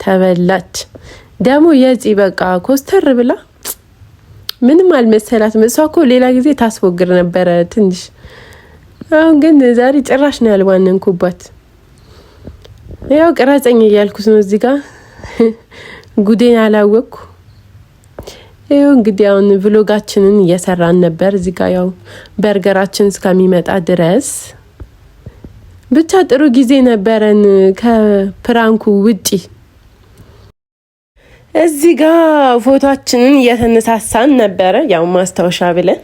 ተበላች። ደግሞ የዚህ በቃ ኮስተር ብላ ምንም አልመሰላትም። እሷ እኮ ሌላ ጊዜ ታስፎግር ነበረ ትንሽ። አሁን ግን ዛሬ ጭራሽ ነው ያልባነንኩባት። ያው ቅረጸኝ እያልኩት ነው እዚህ ጋር ጉዴን አላወቅኩ። ይኸው እንግዲህ አሁን ቭሎጋችንን እየሰራን ነበር እዚህ ጋር ያው በርገራችን እስከሚመጣ ድረስ ብቻ ጥሩ ጊዜ ነበረን ከፕራንኩ ውጪ። እዚህ ጋር ፎቶአችንን እየተነሳሳን ነበረ ያው ማስታወሻ ብለን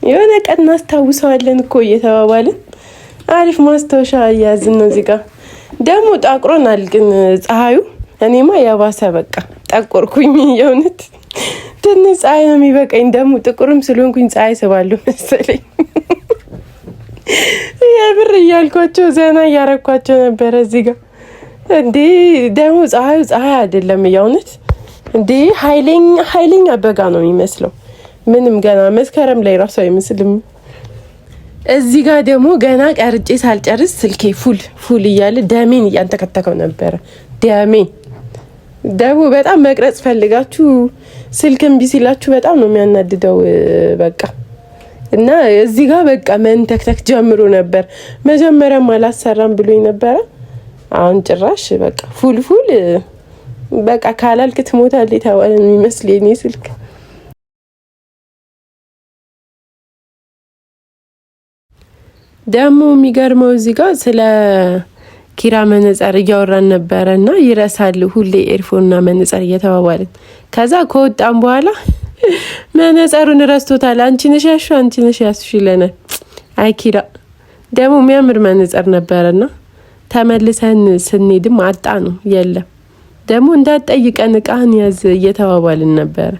የሆነ ቀን እናስታውሰዋለን እኮ እየተባባልን አሪፍ ማስታወሻ እያዝን ነው። እዚህ ጋር ደግሞ ጠቁሮናል ግን ፀሐዩ። እኔማ የባሰ በቃ ጠቆርኩኝ። የእውነት ትንሽ ፀሐይ ነው የሚበቃኝ። ደግሞ ጥቁርም ስለሆንኩኝ ፀሐይ ስባለሁ መሰለኝ። የብር እያልኳቸው ዘና እያረኳቸው ነበረ እዚህ ጋር። እንዴ ደግሞ ፀሐይ አይደለም የእውነት እንዴ ኃይለኛ በጋ ነው የሚመስለው። ምንም ገና መስከረም ላይ ራሱ አይመስልም። እዚህ ጋር ደግሞ ገና ቀርጬ ሳልጨርስ ስልኬ ፉል እያለ ደሜን እያንተከተከው ነበረ። ደሜን ደግሞ በጣም መቅረጽ ፈልጋችሁ ስልክ እምቢ ሲላችሁ በጣም ነው የሚያናድደው። በቃ እና እዚህ ጋር በቃ መንተክተክ ጀምሮ ነበር። መጀመሪያም አላሰራም ብሎኝ ነበረ። አሁን ጭራሽ በቃ ፉል በቃ ካላልክ ትሞታለህ የተባለ ነው የሚመስለኝ እኔ ስልክ። ደግሞ የሚገርመው እዚህ ጋር ስለ ኪራ መነጽር እያወራን ነበረ እና ይረሳል ሁሌ ኤርፎንና መነጽር እየተባባልን ከዛ ከወጣን በኋላ መነጽሩን ረስቶታል። አንቺ ነሽ ያስሽ ይለናል። አይ ኪራ ደግሞ የሚያምር መነጽር ነበረና ተመልሰን ስንሄድም አጣ ነው የለም። ደግሞ እንዳትጠይቀን እቃህን ያዝ እየተባባልን ነበረ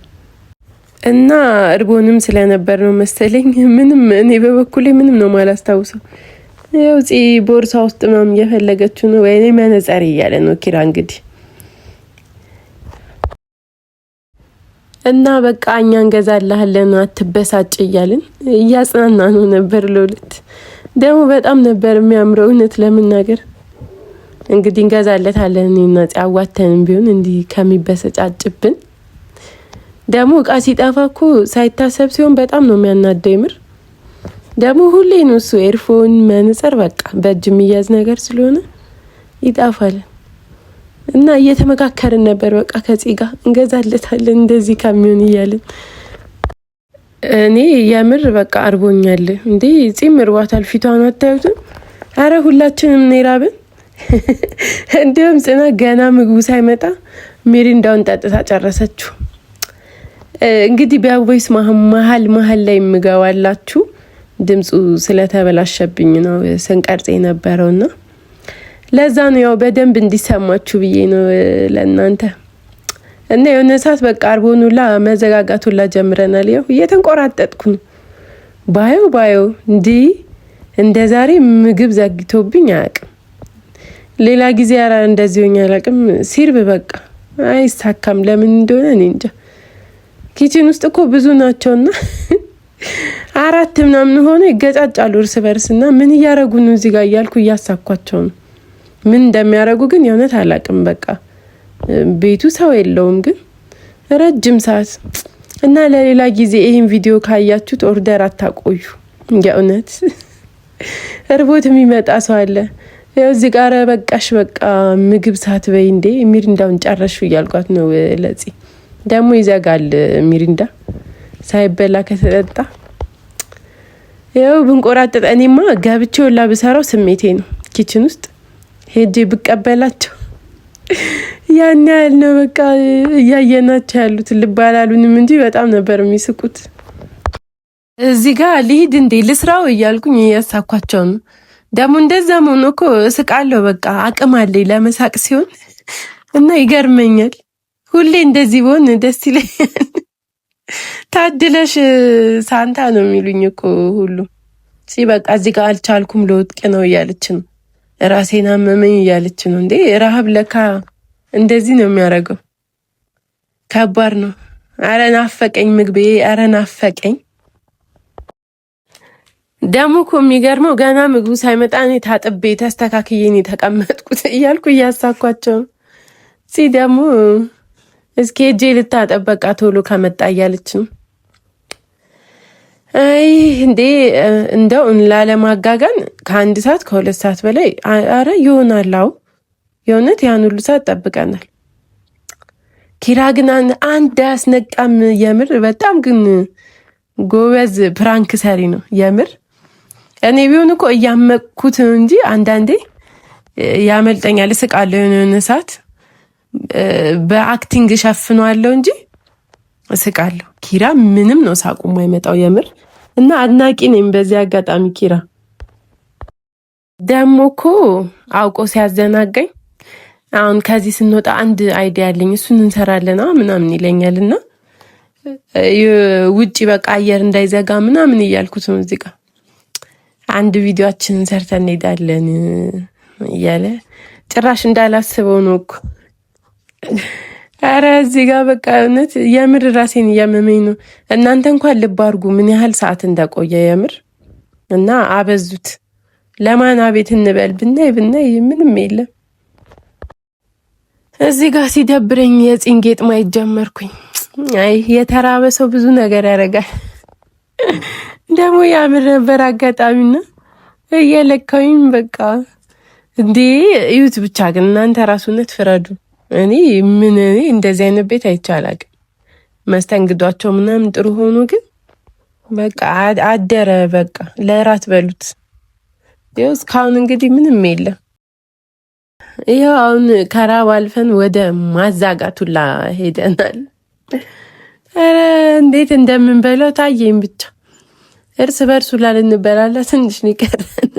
እና እርቦንም ስለነበር ነው መሰለኝ ምንም እኔ በበኩሌ ምንም ነው ማላስታውሰው። ያው ቦርሳ ውስጥ ምናምን እየፈለገችው ነው ወይኔ መነጽር እያለ ነው ኪራ እንግዲህ እና በቃ እኛ እንገዛልሃለን አትበሳጭ እያልን እያጽናና ነው ነበር። ለሁለት ደግሞ በጣም ነበር የሚያምረው እውነት ለመናገር እንግዲህ እንገዛለታለን እኔና አዋተንም ቢሆን እንዲህ ከሚበሰጫጭብን ደግሞ እቃ ሲጠፋ እኮ ሳይታሰብ ሲሆን በጣም ነው የሚያናደው። ይምር ደግሞ ሁሌ ነው እሱ ኤርፎን መነጽር በቃ በእጅ የሚያዝ ነገር ስለሆነ ይጣፋል እና እየተመካከርን ነበር በቃ ከዚህ ጋር እንገዛለታለን እንደዚህ ከሚሆን እያልን እኔ የምር በቃ አርቦኛል እንዴ ጺም እርቧታል ፊቷን አታዩትም? አረ ሁላችንም ኔራብን እንደውም ጽና ገና ምግቡ ሳይመጣ ሚሪንዳውን ጠጥታ ጨረሰችው። እንግዲህ በቮይስ መሀል ላይ የምገባላችሁ ድምፁ ስለተበላሸብኝ ነው ስንቀርጽ የነበረውና ለዛ ነው ያው በደንብ እንዲሰማችሁ ብዬ ነው ለእናንተ። እና የሆነ ሰዓት በቃ አርቦኑላ መዘጋጋቱላ ጀምረናል። ያው እየተንቆራጠጥኩ ነው ባዮ እንደ ዛሬ ምግብ ዘግቶብኝ አያውቅም። ሌላ ጊዜ ያራ እንደዚህ ሆኛ አላውቅም። ሲርብ በቃ አይሳካም ለምን እንደሆነ እኔ እንጃ። ኪችን ውስጥ እኮ ብዙ ናቸውና አራት ምናምን ሆነ ይገጫጫሉ እርስ በርስና ምን እያረጉ ነው እዚህ ጋር እያልኩ እያሳኳቸው ነው። ምን እንደሚያረጉ ግን የእውነት አላውቅም። በቃ ቤቱ ሰው የለውም ግን ረጅም ሰዓት እና ለሌላ ጊዜ ይሄን ቪዲዮ ካያችሁት ኦርደር አታቆዩ። የእውነት እርቦት የሚመጣ ሰው አለ። ያው እዚህ ጋር በቃሽ በቃ ምግብ ሰዓት በይ እንዴ ሚሪንዳውን ጨረሹ እያልኳት ነው። ለዚህ ደግሞ ይዘጋል ሚሪንዳ ሳይበላ ከተጠጣ። ያው ብንቆራጠጥ እኔማ ገብቼ ወላ ብሰራው ስሜቴ ነው ኪችን ውስጥ ሄጄ ብቀበላቸው ያን ያህል ነው በቃ እያየናቸው ያሉት ልብ አላሉንም እንጂ በጣም ነበር የሚስቁት። እዚህ ጋር ልሂድ እንዴ ልስራው እያልኩኝ እያሳኳቸው ነው። ደግሞ እንደዛ መሆኑ እኮ እስቃለሁ በቃ አቅም አለኝ ለመሳቅ ሲሆን እና ይገርመኛል። ሁሌ እንደዚህ ብሆን ደስ ይለኛል። ታድለሽ ሳንታ ነው የሚሉኝ እኮ ሁሉ በቃ እዚህ ጋር አልቻልኩም ልወጥቅ ነው እያለች ነው። ራሴን አመመኝ እያለች ነው። እንዴ ረሃብ ለካ እንደዚህ ነው የሚያደርገው። ከባድ ነው። አረ ናፈቀኝ ምግቤ፣ አረ ናፈቀኝ። ደግሞ እኮ የሚገርመው ገና ምግቡ ሳይመጣ እኔ ታጥቤ ተስተካክዬ ነው የተቀመጥኩት እያልኩ እያሳኳቸው ደግሞ እስኪ ሄጄ ልታጠብ በቃ ቶሎ ከመጣ እያለች ነው። አይ እንዴ እንደው ላለማጋጋን ከ1 ሰዓት ከ2 ሰዓት በላይ አረ ይሆናል። አዎ የእውነት ያን ሁሉ ሰዓት ጠብቀናል። ኪራ ግን አንድ አያስነቃም። የምር በጣም ግን ጎበዝ ፕራንክ ሰሪ ነው የምር። እኔ ቢሆን እኮ እያመቅኩት እንጂ አንዳንዴ ያመልጠኛል። እስቃለሁ የሆነ ሰዓት በአክቲንግ ሸፍኗለሁ እንጂ እስቃለሁ። ኪራ ምንም ነው ሳቁ የማይመጣው የምር እና አድናቂ ነኝ በዚህ አጋጣሚ ኪራ። ደግሞ እኮ አውቆ ሲያዘናጋኝ አሁን ከዚህ ስንወጣ አንድ አይዲያ አለኝ እሱን እንሰራለና ምናምን ይለኛልና ውጪ በቃ አየር እንዳይዘጋ ምናምን እያልኩት ነው። እዚህ ጋር አንድ ቪዲዮአችንን ሰርተን እንሄዳለን እያለ ጭራሽ እንዳላስበው ነው እኮ። አረ እዚህ ጋር በቃ እውነት የምር ራሴን እያመመኝ ነው። እናንተ እንኳን ልብ አድርጉ ምን ያህል ሰዓት እንደቆየ የምር እና አበዙት። ለማን አቤት እንበል ብናይ ምንም የለም። እዚህ ጋር ሲደብረኝ የፂን ጌጥ ማየት ጀመርኩኝ። አይ የተራበ ሰው ብዙ ነገር ያደርጋል። ደግሞ ያምር ነበር አጋጣሚና እየለካውኝ በቃ እንዴ እዩት። ብቻ ግን እናንተ ራሱነት ፍረዱ። እኔ እንደዚህ አይነት ቤት አይቻላል። መስተንግዷቸው ምናምን ጥሩ ሆኖ ግን በቃ አደረ። በቃ ለራት በሉት። ይኸው እስካሁን እንግዲህ ምንም የለም። ይኸው አሁን ከራብ አልፈን ወደ ማዛጋቱላ ሄደናል። ኧረ እንዴት እንደምንበላው ታየኝ። ብቻ እርስ በርሱ ላልንበላላ ትንሽ ነው ይቀረን።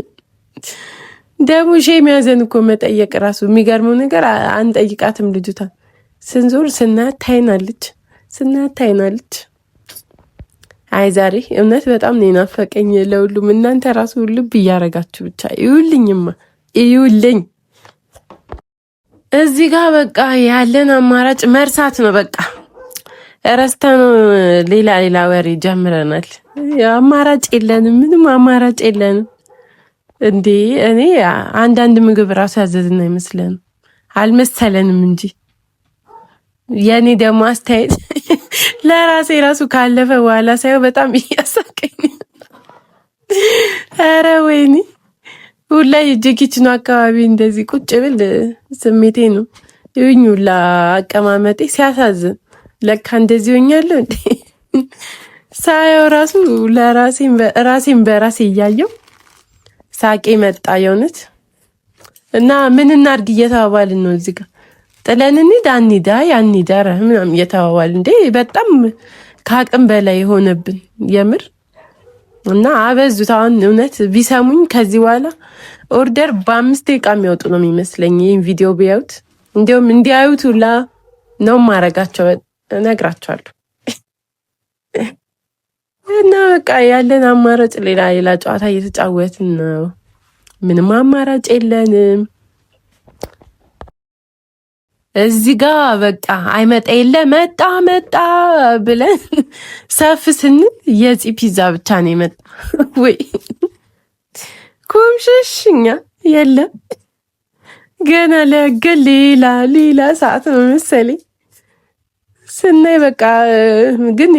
ደግሞ ሼም ያዘን እኮ መጠየቅ ራሱ የሚገርመው ነገር አንጠይቃትም። ልጅቷ ስንዞር ስናያት ታይናለች። አይ ዛሬ እውነት በጣም ነው ናፈቀኝ ለሁሉም። እናንተ ራሱ ልብ እያረጋችሁ ብቻ ይውልኝ። እዚህ ጋር በቃ ያለን አማራጭ መርሳት ነው። በቃ ረስታ ነው ሌላ ወሬ ጀምረናል። አማራጭ የለንም፣ ምንም አማራጭ የለንም። እንዴ እኔ አንዳንድ ምግብ ራሱ ያዘዝን አይመስለንም አልመሰለንም እንጂ የኔ ደግሞ አስተያየት ለራሴ ራሱ ካለፈ በኋላ ሳይው በጣም እያሳቀኝ። ኧረ ወይኔ ሁላይ ጅኪችን አካባቢ እንደዚህ ቁጭ ብል ስሜቴ ነው ይሁንላ አቀማመጤ ሲያሳዝን። ለካ እንደዚህ ሆኛለሁ እንዴ ሳየው ራሱ ራሴን በራሴ እያየው ሳቄ መጣ የእውነት። እና ምን እናድርግ እየተባባልን ነው እዚህ ጋር ጥለን እንሂድ አንሂድ ምናምን እየተባባልን እንዴ በጣም ከአቅም በላይ የሆነብን የምር። እና አበዙት። አሁን እውነት ቢሰሙኝ ከዚህ በኋላ ኦርደር በ5 ደቂቃ የሚያወጡ ነው የሚመስለኝ ይህን ቪዲዮ ቢያዩት። እንዲሁም እንዲያዩት ሁላ ነው ማረጋቸው እነግራቸዋለሁ። እና በቃ ያለን አማራጭ ሌላ ጨዋታ እየተጫወትን ነው። ምንም አማራጭ የለንም። እዚህ ጋር በቃ አይመጣ የለ መጣ ብለን ሰፍ ስንል የፂ ፒዛ ብቻ ነው የመጣ። ወይ ኩምሽሽኛ የለም ገና ለገል ሌላ ሰዓት ነው መሰለኝ ስናይ በቃ ግን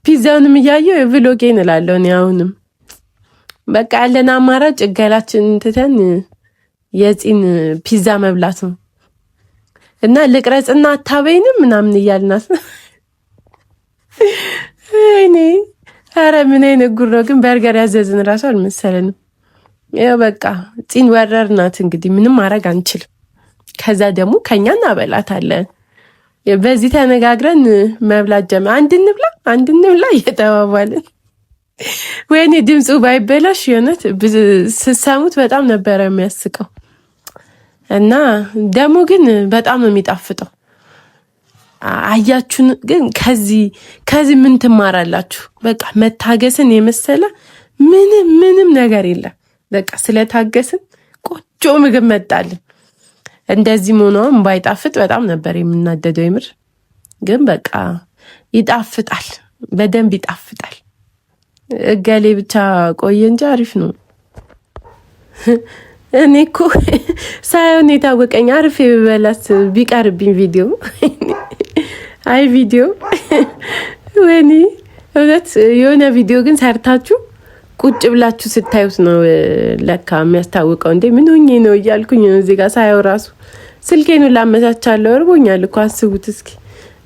ፒዛውንም እያየው ቭሎጌን እላለሁ እኔ አሁንም በቃ ያለን አማራጭ ገላችን ትተን የፂን ፒዛ መብላት ነው። እና ልቅረጽና አታበይንም ምናምን እያልናት እኔ ኧረ ምን አይነት ጉድ ነው ግን በርገር ያዘዝን ራሱ አልመሰለንም። ያው በቃ ፂን ወረርናት እንግዲህ ምንም ማድረግ አንችልም። ከዛ ደግሞ ከኛ እናበላታለን። በዚህ ተነጋግረን መብላት ጀመ አንድ እንብላ እየተባባልን ወይኔ ድምፁ ባይበላሽ የሆነት ስሰሙት በጣም ነበረ የሚያስቀው። እና ደግሞ ግን በጣም ነው የሚጣፍጠው። አያችሁን ግን ከዚህ ምን ትማራላችሁ? በቃ መታገስን የመሰለ ምንም ነገር የለም። በቃ ስለታገስን ቆንጆ ምግብ መጣልን። እንደዚህ ሆኖም ባይጣፍጥ በጣም ነበር የምናደደው የምር። ግን በቃ ይጣፍጣል፣ በደንብ ይጣፍጣል። እገሌ ብቻ ቆየ እንጂ አሪፍ ነው። እኔ እኮ ሳይሆን የታወቀኝ አሪፍ የበላት ቢቀርብኝ ቪዲዮ ቪዲዮ ወይኔ እውነት የሆነ ቪዲዮ ግን ሰርታችሁ ቁጭ ብላችሁ ስታዩት ነው ለካ የሚያስታውቀው። እንዴ ምን ሆኜ ነው እያልኩኝ ነው እዚህ ጋር ሳየው ራሱ ስልኬን ላመቻቻለሁ። እርቦኛል እኮ አስቡት እስኪ።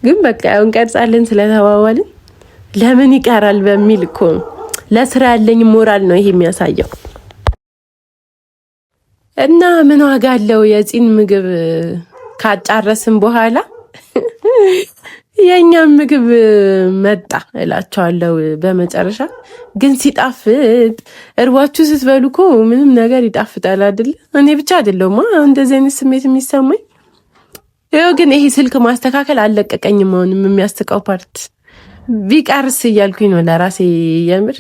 ግን በቃ ያውን ቀርጻለን ስለተባባልን ለምን ይቀራል በሚል እኮ ለስራ ያለኝ ሞራል ነው ይሄ የሚያሳየው። እና ምን ዋጋ አለው የፂን ምግብ ካጫረስን በኋላ የኛም ምግብ መጣ እላቸዋለሁ። በመጨረሻ ግን ሲጣፍጥ እርቧችሁ ስትበሉ እኮ ምንም ነገር ይጣፍጣል አይደል? እኔ ብቻ አይደለሁማ እንደዚህ አይነት ስሜት የሚሰማኝ። ይኸው ግን ይሄ ስልክ ማስተካከል አልለቀቀኝም። አሁንም የሚያስቀው ፓርት ቢቀርስ እያልኩኝ ነው ለራሴ የምር።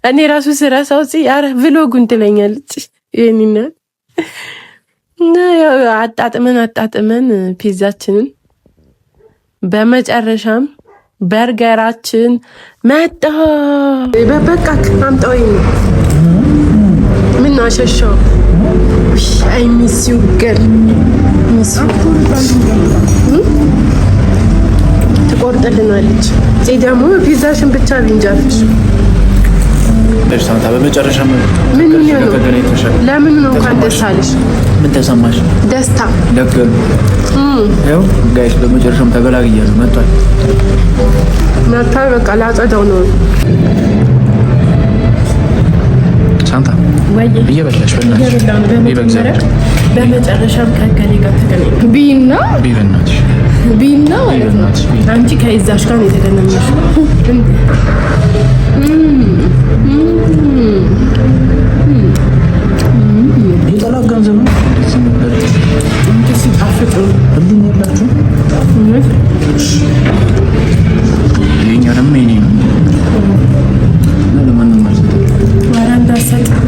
እኔ ራሱ ስረሳው አረ ቭሎጉን ትለኛለች ይሄንና እና ያው አጣጥመን ፒዛችንን በመጨረሻም በርገራችን መጣ። በቃ አምጣው ምን አሸሻው። አይ ሚስ ዩ ገር ትቆርጥልናለች። እዚህ ደግሞ ፒዛሽን ብቻ ልንጃለች። ሳንታ በመጨረሻ ምን ነው ለምን ነው እንኳን ደስ አለሽ? ምን ተሰማሽ? ደስታ ደገሉ ያው ጋይስ በመጨረሻም ተገላግያለሁ። መጣ በቃ ላጸዳው ነው። ሳንታ ወይ እየበላሽ በመጨረሻም ከገሌ ጋር ተገናኘን። ቢና ማለት ነው። አንቺ ከይዛሽ ጋር ነው የተገናኘሽው።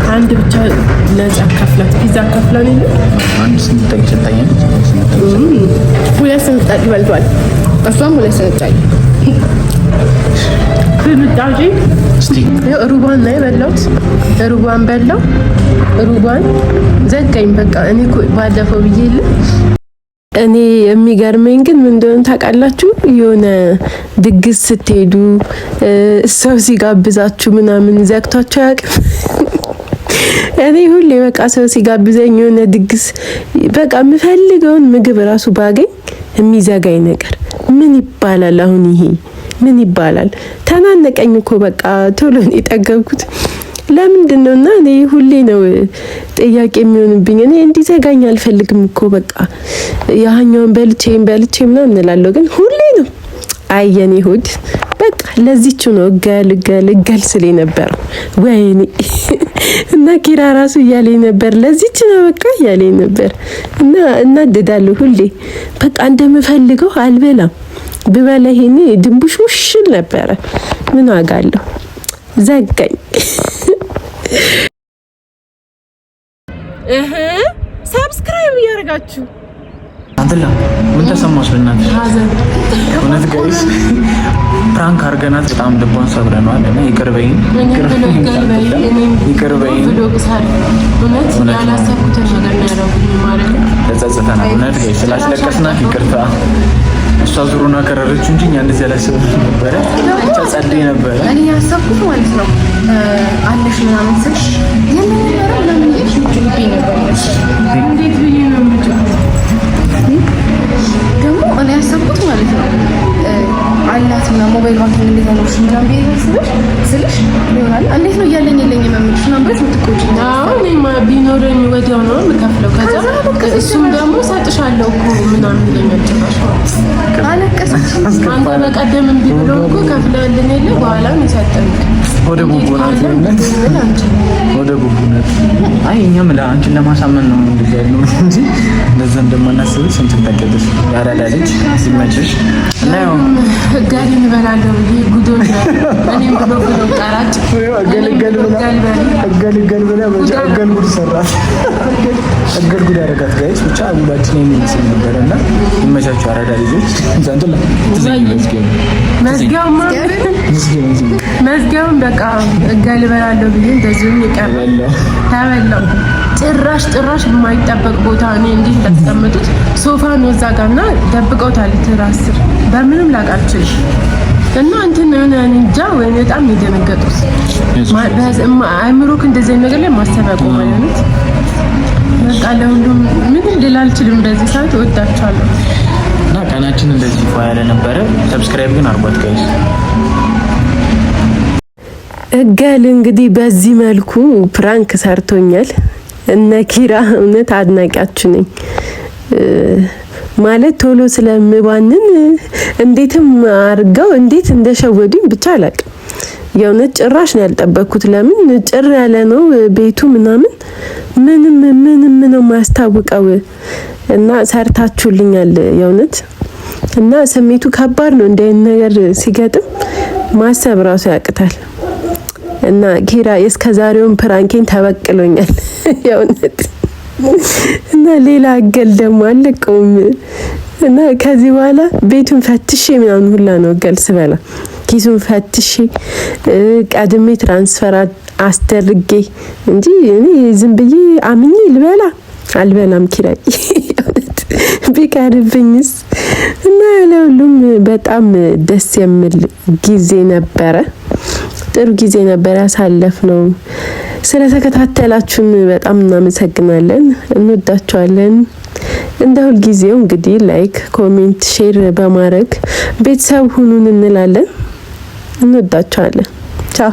አንድ ብቻ ነፃ ከፍላት ፒዛ ከፍላን ይል አንድ ስንጠቅ ይሰጣኛል። ሁለት ስንጠቅ ይበልቷል። እሷም ሁለት ስንጠቅ ፍንጣቂ እስቲ ሩባን ነው የበላሁት። ሩባን በላው። ሩባን ዘጋኝ። በቃ እኔ እኮ ባለፈው ብዬለ እኔ የሚገርመኝ ግን ምን እንደሆነ ታውቃላችሁ? የሆነ ድግስ ስትሄዱ ሰው ሲጋብዛችሁ ምናምን ዘግቷቸው ያውቅም። እኔ ሁሌ በቃ ሰው ሲጋብዘኝ የሆነ ድግስ በቃ የምፈልገውን ምግብ ራሱ ባገኝ የሚዘጋኝ ነገር ምን ይባላል? አሁን ይሄ ምን ይባላል? ተናነቀኝ እኮ በቃ ቶሎ ነው የጠገብኩት። ለምንድን ነው? እና እኔ ሁሌ ነው ጥያቄ የሚሆንብኝ። እኔ እንዲዘጋኝ አልፈልግም እኮ በቃ ያኛውን በልቼ ምናምን እንላለሁ፣ ግን ሁሌ ነው አየኔ ሆድ በቃ ለዚች ነው እገል ስለ ነበር። ወይኔ እና ኪራ ራሱ እያለኝ ነበር ለዚች ነው በቃ እያለኝ ነበር። እና እናደዳለሁ ሁሌ በቃ እንደምፈልገው አልበላም። ብበላ ይሄኔ ድንቡሽውሽል ነበረ። ምን አጋለሁ ዘጋኝ። ሰብስክራይብ እያደረጋችሁ አንተላ ምን ተሰማሽ? በእናትሽ እውነት ጋይስ ፕራንክ አድርገናት በጣም ልቧን ሰብረናል እና ይቅር በይኝ። ተጸጽተናል። እውነት ጋይስ ስላስለቀስናት ይቅርታ። እሷ ዙሩና ከረረችው እንጂ እኛ እንደዚህ አላሰብንም ነበረ። ብቻ ጸልይ ነበረ። እኔ ያሰብኩት ማለት ነው አለሽ ምናምን ስልሽ የምንኖረው ለምን ይችላል ነበር። እንዴት ብዬ ነው ደግሞ እኔ ያሰብኩት ማለት ነው አላት እና ሞባይል ባንኪንግ እንዴት ነው ሽምራን ቢሄድ ስልሽ ይሆናል እንዴት ነው እያለኝ የለኝም የምልሽ ነበር። ምትቆጭ እኔማ ቢኖረኝ ወዲያው ነው የምከፍለው። ከዛ እሱም ደግሞ ሰጥሻለሁ እኮ ምናምን ይለኛል። አለቀሰች። አንተ በቀደም እምቢ ብሎ እኮ ከፍለህልን የለ በኋላ ነው የሰጠኝ። ወደ ቡቡናት ወደ ቡቡናት አይ እኛም ለአንቺን ለማሳመን ነው እንደዚህ ያለው እንጂ እንደዛ እንደማናስብ ስንት ተቀደስ ያራዳ ልጅ ሲመችሽ እና ያው ጋር እንበላለሁ ጉዶን እኔም ብሎ ቀራጭ አገልግል ብላ በጃገል ጉድ ሰራት አገልግል ጉድ ያረጋት ጋይስ ብቻ ሁላችን የሚመስል ነበርና ይመቻችሁ አራዳ ልጆች ዘንድላ መዝጊያውን በቃ እገልበላለሁ ብዬ እንደዚሁ ይቀርባል። ተበላው ጭራሽ የማይጠበቅ ቦታ እኔ እንዲህ እንደተቀመጡት ሶፋ ነው እዛ ጋርና ደብቀውታል ትራስ ስር በምንም ላቃችል እና እንትን እንጃ ወይ በጣም የደነገጡት አይምሮክ እንደዚህ ነገር ላይ ማሰብ ያቆማል። በቃ ለሁሉም ምንም ልል አልችልም። በዚህ ሰዓት እወዳቸዋለሁ እና ቀናችን እንደዚህ ፏ ያለ ነበረ። ሰብስክራይብ ግን አርጓት ጋይስ። እገል እንግዲህ በዚህ መልኩ ፕራንክ ሰርቶኛል። እነ ኪራ እውነት አድናቂያችሁ ነኝ። ማለት ቶሎ ስለምባንን እንዴትም አርገው እንዴት እንደሸወዱኝ ብቻ አላውቅም። የእውነት ጭራሽ ነው ያልጠበቅኩት። ለምን ጭር ያለ ነው ቤቱ ምናምን ምንም ነው ማያስታውቀው እና ሰርታችሁልኛል የእውነት። እና ስሜቱ ከባድ ነው እንደ ነገር ሲገጥም ማሰብ ራሱ ያቅታል። እና ኪራ እስከዛሬውን ፕራንኬን ተበቅሎኛል የእውነት። እና ሌላ እገል ደግሞ አለቀውም። እና ከዚህ በኋላ ቤቱን ፈትሼ ምናምን ሁላ ነው እገል ስበላ ኪሱን ፈትሼ ቀድሜ ትራንስፈር አስደርጌ እንጂ እኔ ዝም ብዬ አምኜ አልበላም። ኪራይ የእውነት ቢቀርብኝስ። እና ለሁሉም በጣም ደስ የሚል ጊዜ ነበረ። ጥሩ ጊዜ ነበር ያሳለፍነው። ስለተከታተላችሁን በጣም እናመሰግናለን። እንወዳችኋለን። እንደ ሁልጊዜው እንግዲህ ላይክ፣ ኮሜንት፣ ሼር በማድረግ ቤተሰብ ሁኑን እንላለን። እንወዳችኋለን። ቻው